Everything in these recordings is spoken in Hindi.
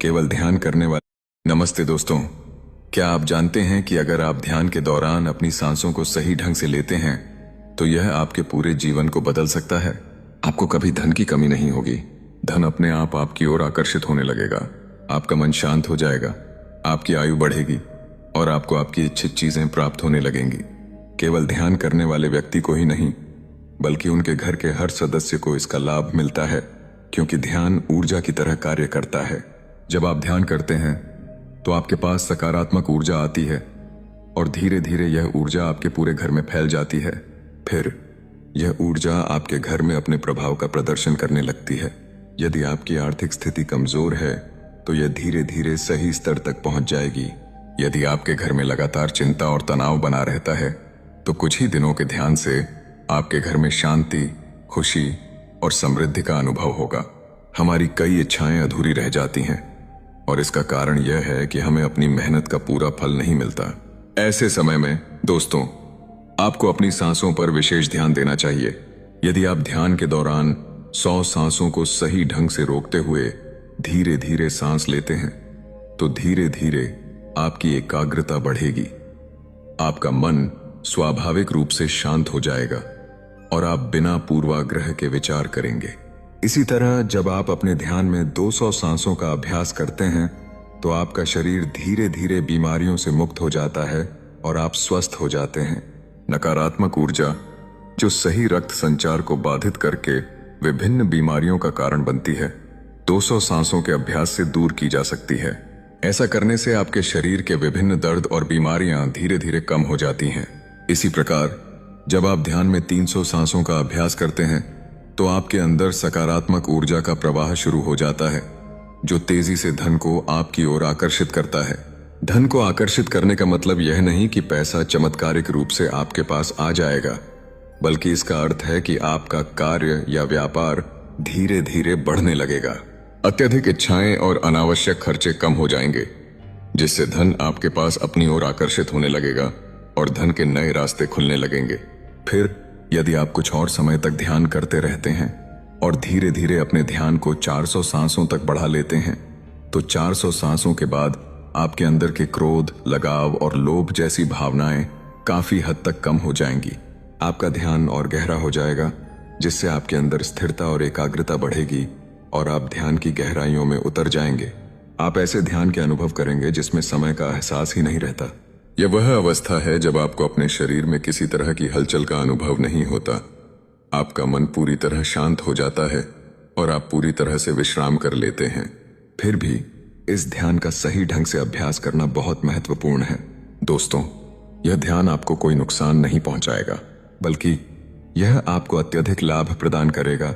केवल ध्यान करने वाले। नमस्ते दोस्तों, क्या आप जानते हैं कि अगर आप ध्यान के दौरान अपनी सांसों को सही ढंग से लेते हैं तो यह आपके पूरे जीवन को बदल सकता है। आपको कभी धन की कमी नहीं होगी। धन अपने आप आपकी ओर आकर्षित होने लगेगा। आपका मन शांत हो जाएगा, आपकी आयु बढ़ेगी और आपको आपकी इच्छित चीजें प्राप्त होने लगेंगी। केवल ध्यान करने वाले व्यक्ति को ही नहीं, बल्कि उनके घर के हर सदस्य को इसका लाभ मिलता है, क्योंकि ध्यान ऊर्जा की तरह कार्य करता है। जब आप ध्यान करते हैं तो आपके पास सकारात्मक ऊर्जा आती है और धीरे धीरे यह ऊर्जा आपके पूरे घर में फैल जाती है। फिर यह ऊर्जा आपके घर में अपने प्रभाव का प्रदर्शन करने लगती है। यदि आपकी आर्थिक स्थिति कमजोर है तो यह धीरे धीरे सही स्तर तक पहुंच जाएगी। यदि आपके घर में लगातार चिंता और तनाव बना रहता है तो कुछ ही दिनों के ध्यान से आपके घर में शांति, खुशी और समृद्धि का अनुभव होगा। हमारी कई इच्छाएं अधूरी रह जाती हैं और इसका कारण यह है कि हमें अपनी मेहनत का पूरा फल नहीं मिलता। ऐसे समय में दोस्तों, आपको अपनी सांसों पर विशेष ध्यान देना चाहिए। यदि आप ध्यान के दौरान 100 सांसों को सही ढंग से रोकते हुए धीरे धीरे सांस लेते हैं तो धीरे धीरे आपकी एकाग्रता बढ़ेगी। आपका मन स्वाभाविक रूप से शांत हो जाएगा और आप बिना पूर्वाग्रह के विचार करेंगे। इसी तरह जब आप अपने ध्यान में 200 सांसों का अभ्यास करते हैं तो आपका शरीर धीरे धीरे बीमारियों से मुक्त हो जाता है और आप स्वस्थ हो जाते हैं। नकारात्मक ऊर्जा जो सही रक्त संचार को बाधित करके विभिन्न बीमारियों का कारण बनती है, 200 सांसों के अभ्यास से दूर की जा सकती है। ऐसा करने से आपके शरीर के विभिन्न दर्द और बीमारियां धीरे धीरे कम हो जाती हैं। इसी प्रकार जब आप ध्यान में 300 सांसों का अभ्यास करते हैं तो आपके अंदर सकारात्मक ऊर्जा का प्रवाह शुरू हो जाता है, जो तेजी से धन को आपकी ओर आकर्षित करता है। धन को आकर्षित करने का मतलब यह नहीं कि पैसा चमत्कारिक रूप से आपके पास आ जाएगा, बल्कि इसका अर्थ है कि आपका कार्य या व्यापार धीरे धीरे बढ़ने लगेगा। अत्यधिक इच्छाएं और अनावश्यक खर्चे कम हो जाएंगे, जिससे धन आपके पास अपनी ओर आकर्षित होने लगेगा और धन के नए रास्ते खुलने लगेंगे। फिर यदि आप कुछ और समय तक ध्यान करते रहते हैं और धीरे धीरे अपने ध्यान को 400 सांसों तक बढ़ा लेते हैं तो 400 सांसों के बाद आपके अंदर के क्रोध, लगाव और लोभ जैसी भावनाएं काफी हद तक कम हो जाएंगी। आपका ध्यान और गहरा हो जाएगा, जिससे आपके अंदर स्थिरता और एकाग्रता बढ़ेगी और आप ध्यान की गहराइयों में उतर जाएंगे। आप ऐसे ध्यान के अनुभव करेंगे जिसमें समय का एहसास ही नहीं रहता। यह वह अवस्था है जब आपको अपने शरीर में किसी तरह की हलचल का अनुभव नहीं होता। आपका मन पूरी तरह शांत हो जाता है और आप पूरी तरह से विश्राम कर लेते हैं। फिर भी इस ध्यान का सही ढंग से अभ्यास करना बहुत महत्वपूर्ण है। दोस्तों, यह ध्यान आपको कोई नुकसान नहीं पहुंचाएगा, बल्कि यह आपको अत्यधिक लाभ प्रदान करेगा,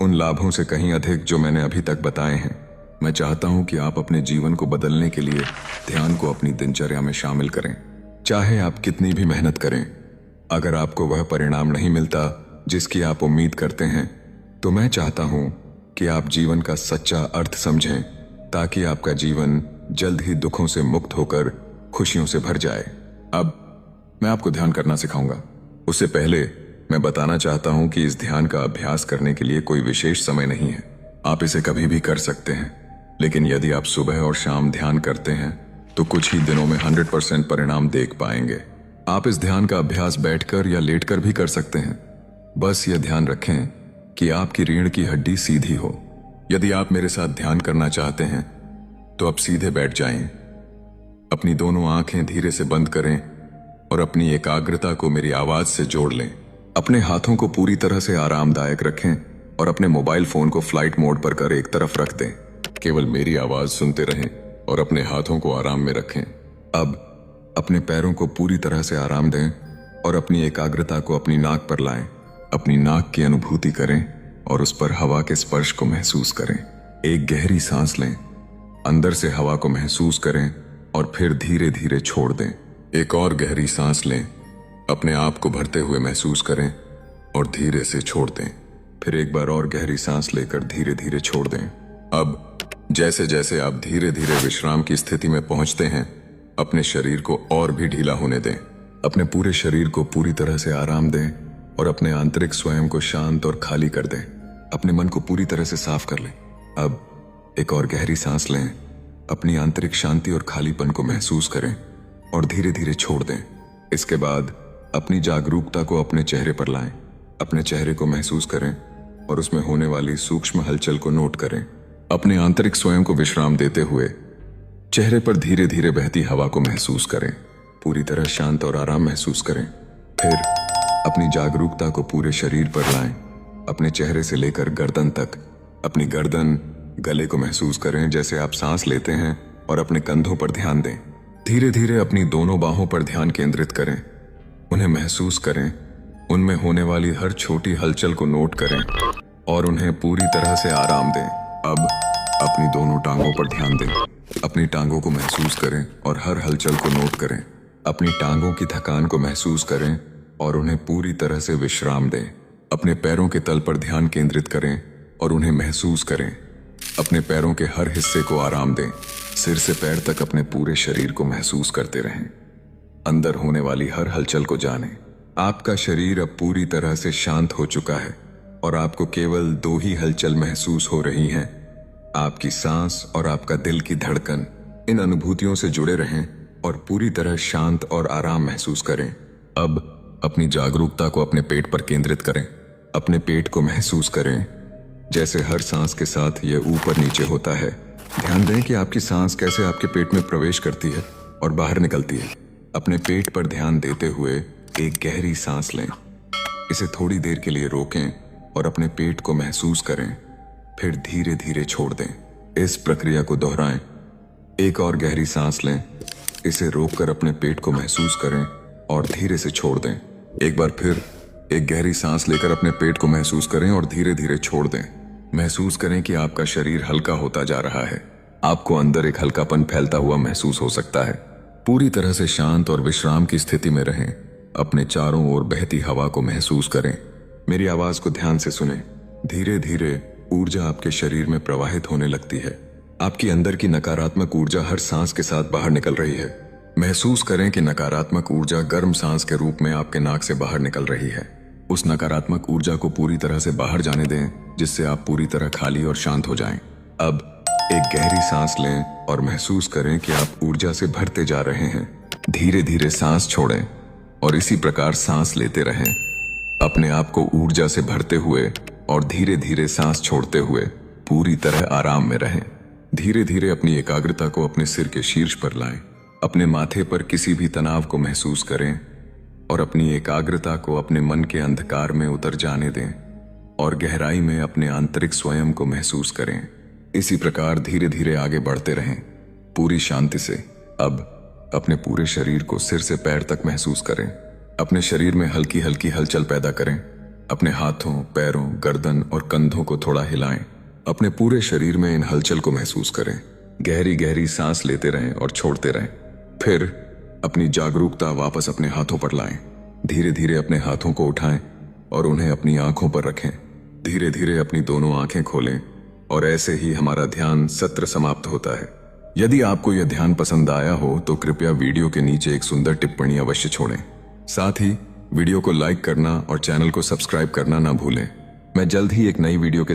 उन लाभों से कहीं अधिक जो मैंने अभी तक बताए हैं। मैं चाहता हूं कि आप अपने जीवन को बदलने के लिए ध्यान को अपनी दिनचर्या में शामिल करें। चाहे आप कितनी भी मेहनत करें, अगर आपको वह परिणाम नहीं मिलता जिसकी आप उम्मीद करते हैं, तो मैं चाहता हूं कि आप जीवन का सच्चा अर्थ समझें, ताकि आपका जीवन जल्द ही दुखों से मुक्त होकर खुशियों से भर जाए। अब मैं आपको ध्यान करना सिखाऊंगा। उससे पहले मैं बताना चाहता हूं कि इस ध्यान का अभ्यास करने के लिए कोई विशेष समय नहीं है। आप इसे कभी भी कर सकते हैं, लेकिन यदि आप सुबह और शाम ध्यान करते हैं तो कुछ ही दिनों में 100% परिणाम देख पाएंगे। आप इस ध्यान का अभ्यास बैठकर या लेटकर भी कर सकते हैं। बस यह ध्यान रखें कि आपकी रीढ़ की हड्डी सीधी हो। यदि आप मेरे साथ ध्यान करना चाहते हैं तो आप सीधे बैठ जाएं, अपनी दोनों आंखें धीरे से बंद करें और अपनी एकाग्रता को मेरी आवाज से जोड़ लें। अपने हाथों को पूरी तरह से आरामदायक रखें और अपने मोबाइल फोन को फ्लाइट मोड पर कर एक तरफ रख दें। केवल मेरी आवाज सुनते रहें और अपने हाथों को आराम में रखें। अब अपने पैरों को पूरी तरह से आराम दें और अपनी एकाग्रता को अपनी नाक पर लाएं। अपनी नाक की अनुभूति करें और उस पर हवा के स्पर्श को महसूस करें। एक गहरी सांस लें, अंदर से हवा को महसूस करें और फिर धीरे धीरे छोड़ दें। एक और गहरी सांस लें, अपने आप को भरते हुए महसूस करें और धीरे से छोड़ दें। फिर एक बार और गहरी सांस लेकर धीरे धीरे छोड़ दें। अब जैसे जैसे आप धीरे धीरे विश्राम की स्थिति में पहुंचते हैं, अपने शरीर को और भी ढीला होने दें। अपने पूरे शरीर को पूरी तरह से आराम दें और अपने आंतरिक स्वयं को शांत और खाली कर दें। अपने मन को पूरी तरह से साफ कर लें। अब एक और गहरी सांस लें अपनी आंतरिक शांति और खालीपन को महसूस करें और धीरे धीरे छोड़ दें। इसके बाद अपनी जागरूकता को अपने चेहरे पर लाएं। अपने चेहरे को महसूस करें और उसमें होने वाली सूक्ष्म हलचल को नोट करें। अपने आंतरिक स्वयं को विश्राम देते हुए चेहरे पर धीरे धीरे बहती हवा को महसूस करें। पूरी तरह शांत और आराम महसूस करें। फिर अपनी जागरूकता को पूरे शरीर पर लाएं। अपने चेहरे से लेकर गर्दन तक अपनी गर्दन, गले को महसूस करें जैसे आप सांस लेते हैं, और अपने कंधों पर ध्यान दें। धीरे धीरे अपनी दोनों बाहों पर ध्यान केंद्रित करें। उन्हें महसूस करें। उनमें होने वाली हर छोटी हलचल को नोट करें और उन्हें पूरी तरह से आराम दें। अब अपनी दोनों टांगों पर ध्यान दें। अपनी टांगों को महसूस करें और हर हलचल को नोट करें। अपनी टांगों की थकान को महसूस करें और उन्हें पूरी तरह से विश्राम दें। अपने पैरों के तल पर ध्यान केंद्रित करें और उन्हें महसूस करें। अपने पैरों के हर हिस्से को आराम दें। सिर से पैर तक अपने पूरे शरीर को महसूस करते रहें। अंदर होने वाली हर हलचल को जानें। आपका शरीर अब पूरी तरह से शांत हो चुका है और आपको केवल दो ही हलचल महसूस हो रही हैं, आपकी सांस और आपका दिल की धड़कन। इन अनुभूतियों से जुड़े रहें और पूरी तरह शांत और आराम महसूस करें। अब अपनी जागरूकता को अपने पेट पर केंद्रित करें। अपने पेट को महसूस करें जैसे हर सांस के साथ यह ऊपर नीचे होता है। ध्यान दें कि आपकी सांस कैसे आपके पेट में प्रवेश करती है और बाहर निकलती है। अपने पेट पर ध्यान देते हुए एक गहरी सांस लें। इसे थोड़ी देर के लिए रोकें और अपने पेट को महसूस करें, फिर धीरे धीरे छोड़ दें। इस प्रक्रिया को दोहराएं। एक और गहरी सांस लें। इसे रोककर अपने पेट को महसूस करें और धीरे से छोड़ दें। एक बार फिर एक गहरी सांस लेकर अपने पेट को महसूस करें और धीरे धीरे छोड़ दें। महसूस करें कि आपका शरीर हल्का होता जा रहा है। आपको अंदर एक हल्कापन फैलता हुआ महसूस हो सकता है। पूरी तरह से शांत और विश्राम की स्थिति में रहें। अपने चारों ओर बहती हवा को महसूस करें। मेरी आवाज को ध्यान से सुनें। धीरे धीरे ऊर्जा आपके शरीर में प्रवाहित होने लगती है। आपकी अंदर की नकारात्मक ऊर्जा हर सांस के साथ बाहर निकल रही है। महसूस करें कि नकारात्मक ऊर्जा गर्म सांस के रूप में आपके नाक से बाहर निकल रही है। उस नकारात्मक ऊर्जा को पूरी तरह से बाहर जाने दें, जिससे आप पूरी तरह खाली और शांत हो जाएं। अब एक गहरी सांस लें और महसूस करें कि आप ऊर्जा से भरते जा रहे हैं। धीरे धीरे सांस छोड़ें और इसी प्रकार सांस लेते रहें, अपने आप को ऊर्जा से भरते हुए और धीरे धीरे सांस छोड़ते हुए पूरी तरह आराम में रहें। धीरे धीरे अपनी एकाग्रता को अपने सिर के शीर्ष पर लाएं। अपने माथे पर किसी भी तनाव को महसूस करें और अपनी एकाग्रता को अपने मन के अंधकार में उतर जाने दें और गहराई में अपने आंतरिक स्वयं को महसूस करें। इसी प्रकार धीरे धीरे आगे बढ़ते रहें पूरी शांति से। अब अपने पूरे शरीर को सिर से पैर तक महसूस करें। अपने शरीर में हल्की हल्की हलचल पैदा करें। अपने हाथों, पैरों, गर्दन और कंधों को थोड़ा हिलाएं। अपने पूरे शरीर में इन हलचल को महसूस करें। गहरी गहरी सांस लेते रहें और छोड़ते रहें। फिर अपनी जागरूकता वापस अपने हाथों पर लाएं। धीरे धीरे अपने हाथों को उठाएं और उन्हें अपनी आंखों पर रखें। धीरे धीरे अपनी दोनों आंखें खोलें और ऐसे ही हमारा ध्यान सत्र समाप्त होता है। यदि आपको यह ध्यान पसंद आया हो तो कृपया वीडियो के नीचे एक सुंदर टिप्पणी अवश्य छोड़ें। साथ ही वीडियो को लाइक करना और चैनल को सब्सक्राइब करना ना भूलें। मैं जल्द ही एक नई वीडियो के